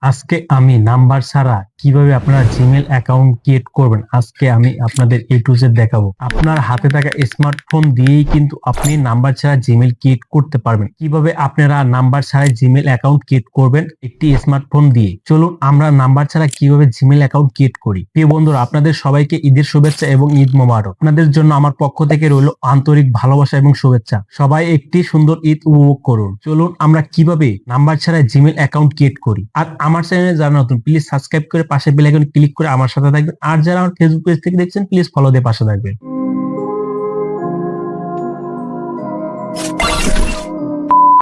আজকে আমি নাম্বার ছাড়া কিভাবে আপনারা জিমেল অ্যাকাউন্ট ক্রিয়েট করবেন, আজকে আমি আপনাদের এ টু জেড দেখাবো। আপনার হাতে থাকা স্মার্টফোন দিয়েই কিন্তু আপনি নাম্বার ছাড়া জিমেল ক্রিয়েট করতে পারবেন। কিভাবে আপনারা নাম্বার ছাড়া জিমেল অ্যাকাউন্ট ক্রিয়েট করবেন একটি স্মার্টফোন দিয়ে, চলুন আমরা নাম্বার ছাড়া কিভাবে জিমেল অ্যাকাউন্ট ক্রিয়েট করি। প্রিয় বন্ধুরা, আপনাদের সবাইকে ঈদের শুভেচ্ছা এবং ঈদ মোবারক। আপনাদের জন্য আমার পক্ষ থেকে রইল আন্তরিক ভালোবাসা এবং শুভেচ্ছা। সবাই একটি সুন্দর ঈদ উপভোগ করুন। চলুন আমরা কিভাবে নাম্বার ছাড়া জিমেল অ্যাকাউন্ট ক্রিয়েট করি। আর আমার চ্যানেলে যারা নতুন, প্লিজ সাবস্ক্রাইব করে পাশে বেল আইকনে ক্লিক করে আমার সাথে থাকবেন। আর যারা আমার ফেসবুক পেজ থেকে দেখছেন, প্লিজ ফলো দিয়ে পাশে থাকবেন।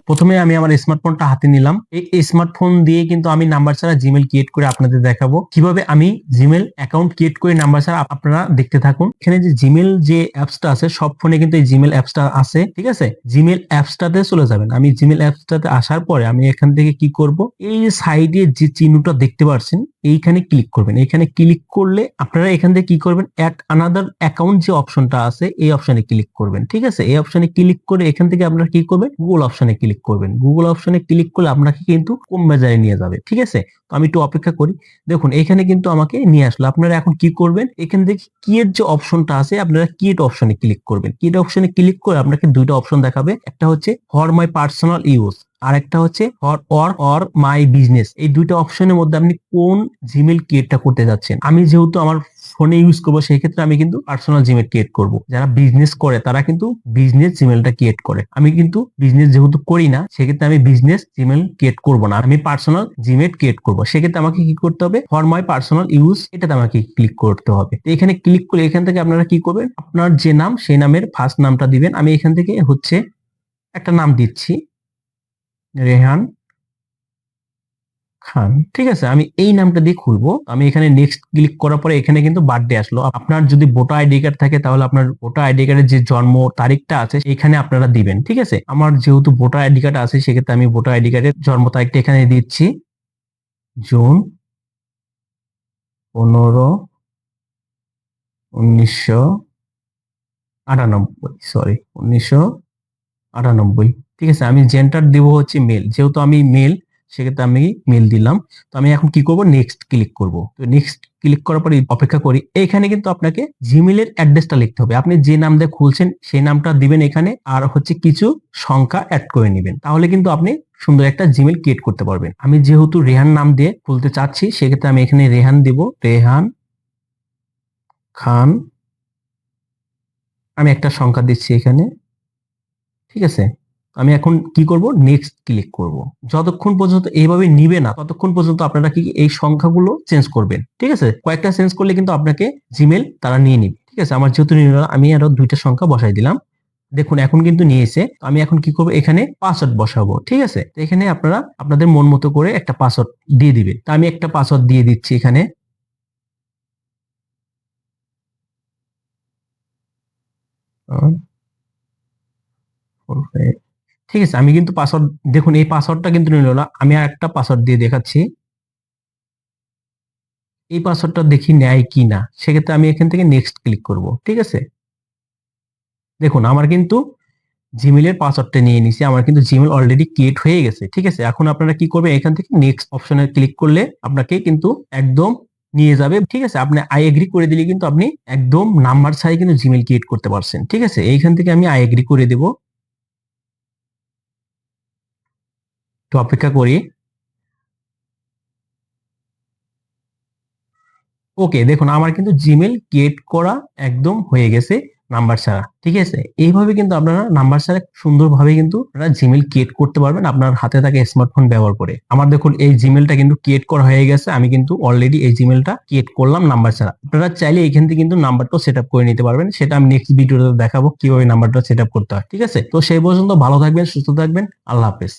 প্রথমে আমি আমার স্মার্টফোনটা হাতে নিলাম। এই স্মার্টফোন দিয়ে কিন্তু আমি নাম্বার ছাড়া জিমেল ক্রিয়েট করে আপনাদের দেখাবো কিভাবে আমি জিমেল অ্যাকাউন্ট ক্রিয়েট করে নাম্বার ছাড়া। আপনারা দেখতে থাকুন। এখানে যে জিমেল যে অ্যাপসটা আছে, সব ফোনে কিন্তু এই জিমেল অ্যাপসটা আছে, ঠিক আছে। জিমেল অ্যাপসটাতে চলে যাবেন। আমি জিমেল অ্যাপসটাতে আসার পরে আমি এখান থেকে কি করব, এই যে সাইডে যে চিহ্নটা দেখতে পাচ্ছেন এইখানে ক্লিক করবেন। এখানে ক্লিক করলে আপনারা এখান থেকে কি করবেন, অ্যাড আনাদার অ্যাকাউন্ট যে অপশনটা আছে এই অপশনে ক্লিক করবেন, ঠিক আছে। এই অপশনে ক্লিক করে এখান থেকে আপনারা কি করবেন, গুগল অপশনে ক্লিক করবেন। গুগল অপশনে ক্লিক করলে আপনাকে কিন্তু কোন বাজারে নিয়ে যাবে, ঠিক আছে। তো আমি একটু অপেক্ষা করি। দেখুন এখানে কিন্তু আমাকে নিয়ে আসলো। আপনারা এখন কি করবেন, এখান থেকে কিয়ের যে অপশনটা আছে আপনারা কিয়েট অপশনে ক্লিক করবেন। কিয়েট অপশনে ক্লিক করে আপনাকে দুইটা অপশন দেখাবে। একটা হচ্ছে ফর মাই পার্সোনাল ইউজ, আর একটা হচ্ছে ফর অর মাই বিজনেস। এই দুইটা অপশনের মধ্যে আপনি কোন জিমেল ক্রিয়েটটা করতে যাচ্ছেন। আমি যেহেতু আমার ফোনে ইউজ করবো, সেই ক্ষেত্রে আমি কিন্তু পার্সোনাল জিমেল ক্রিয়েট করব। যারা বিজনেস করে তারা কিন্তু বিজনেস জিমেলটা ক্রিয়েট করে। আমি কিন্তু বিজনেস যেহেতু করি না, সেক্ষেত্রে আমি বিজনেস জিমেল ক্রিয়েট করব না, আমি পার্সোনাল জিমেল ক্রিয়েট করব। সেক্ষেত্রে আমাকে কি করতে হবে, ফর মাই পার্সোনাল ইউজ, এটাতে আমাকে ক্লিক করতে হবে। তো এখানে ক্লিক করে এখান থেকে আপনারা কি করবেন, আপনার যে নাম সেই নামের ফার্স্ট নামটা দিবেন। আমি এখান থেকে হচ্ছে একটা নাম দিচ্ছি, রেহান খান, ঠিক আছে। আমি এই নামটা দিয়ে খুলবো। আমি এখানে নেক্সট ক্লিক করার পরে এখানে কিন্তু বার্থডে আসলো। আপনার যদি ভোটার আইডি কার্ড থাকে তাহলে আপনার ভোটার আইডি কার্ডের যে জন্ম তারিখটা আছে এখানে আপনারা দিবেন, ঠিক আছে। আমার যেহেতু ভোটার আইডি কার্ড আছে, সেক্ষেত্রে আমি ভোটার আইডি কার্ডের জন্ম তারিখটা এখানে দিচ্ছি, জুন 15 1998, সরি 1998, ঠিক আছে। আমি জেন্ডার দিব হচ্ছে মেল, যেহেতু আমি মেল সেক্ষেত্রে আমি মেল দিলাম। তো আমি এখন কি করব, নেক্সট ক্লিক করব। তো নেক্সট ক্লিক করার পরে অপেক্ষা করি। এখানে কিন্তু আপনাকে জিমেলের অ্যাড্রেসটা লিখতে হবে। আপনি যে নাম দিয়ে খুলছেন সেই নামটা দিবেন এখানে, আর হচ্ছে কিছু সংখ্যা অ্যাড করে নেবেন। তাহলে কিন্তু আপনি সুন্দর একটা জিমেল ক্রিয়েট করতে পারবেন। আমি যেহেতু রেহান নাম দিয়ে খুলতে চাচ্ছি, সেক্ষেত্রে আমি এখানে রেহান দিব, রেহান খান। আমি একটা সংখ্যা দিচ্ছি এখানে, ঠিক আছে। আমি এখন কি করব, নেক্সট ক্লিক করব। যতক্ষণ পর্যন্ত এইভাবে নিবে না ততক্ষণ পর্যন্ত আপনারা কি এই সংখ্যাগুলো চেঞ্জ করবেন, ঠিক আছে। কয়েকটা চেঞ্জ করলে কিন্তু আপনাকে জিমেল তারা নিয়ে নিবে, ঠিক আছে। আমার যেহেতু নিয়ে নিল, আমি আরো দুইটা সংখ্যা বসাই দিলাম। দেখুন এখন কিন্তু নিয়েছে। তো আমি এখন কি করব, এখানে পাসওয়ার্ড বসাবো, ঠিক আছে। তো এখানে আপনারা আপনাদের মন মতো করে একটা পাসওয়ার্ড দিয়ে দিবেন। তো আমি একটা পাসওয়ার্ড দিয়ে দিচ্ছি এখানে। ঠিক আছে, আমি কিন্তু পাসওয়ার্ড, দেখুন এই পাসওয়ার্ডটা কিন্তু নিল না। আমি আর একটা পাসওয়ার্ড দিয়ে দেখাচ্ছি। এই পাসওয়ার্ডটা দেখি নেয় কি না, সেক্ষেত্রে আমি এখান থেকে নেক্সট ক্লিক করব, ঠিক আছে। দেখুন আমার কিন্তু জিমেলের পাসওয়ার্ডটা নিয়ে নিছি, আমার কিন্তু জিমেল অলরেডি ক্রিয়েট হয়ে গেছে, ঠিক আছে। এখন আপনারা কি করবেন, এখান থেকে নেক্সট অপশনে ক্লিক করলে আপনাকে কিন্তু একদম নিয়ে যাবে, ঠিক আছে। আপনি আই এগ্রি করে দিলে কিন্তু আপনি একদম নাম্বার ছাড়াই কিন্তু জিমেল ক্রিয়েট করতে পারছেন, ঠিক আছে। এইখান থেকে আমি আই এগ্রি করে দেব, তো অপেক্ষা করি। ওকে, দেখুন আমার কিন্তু জিমেল ক্রিয়েট করা একদম হয়ে গেছে নাম্বার ছাড়া, ঠিক আছে। এইভাবে কিন্তু আপনারা নাম্বার ছাড়া সুন্দরভাবে কিন্তু আপনারা জিমেল ক্রিয়েট করতে পারবেন আপনার হাতে থাকা স্মার্টফোন ব্যবহার করে। আমার দেখুন এই জিমেলটা কিন্তু ক্রিয়েট করা হয়ে গেছে। আমি কিন্তু অলরেডি এই জিমেলটা ক্রিয়েট করলাম নাম্বার ছাড়া। আপনারা চাইলে এখান থেকে কিন্তু নাম্বারটাও সেট আপ করে নিতে পারবেন। সেটা আমি নেক্সট ভিডিওতে দেখাবো কিভাবে নাম্বারটা সেট আপ করতে হয়, ঠিক আছে। তো সেই পর্যন্ত ভালো থাকবেন, সুস্থ থাকবেন, আল্লাহ হাফেজ।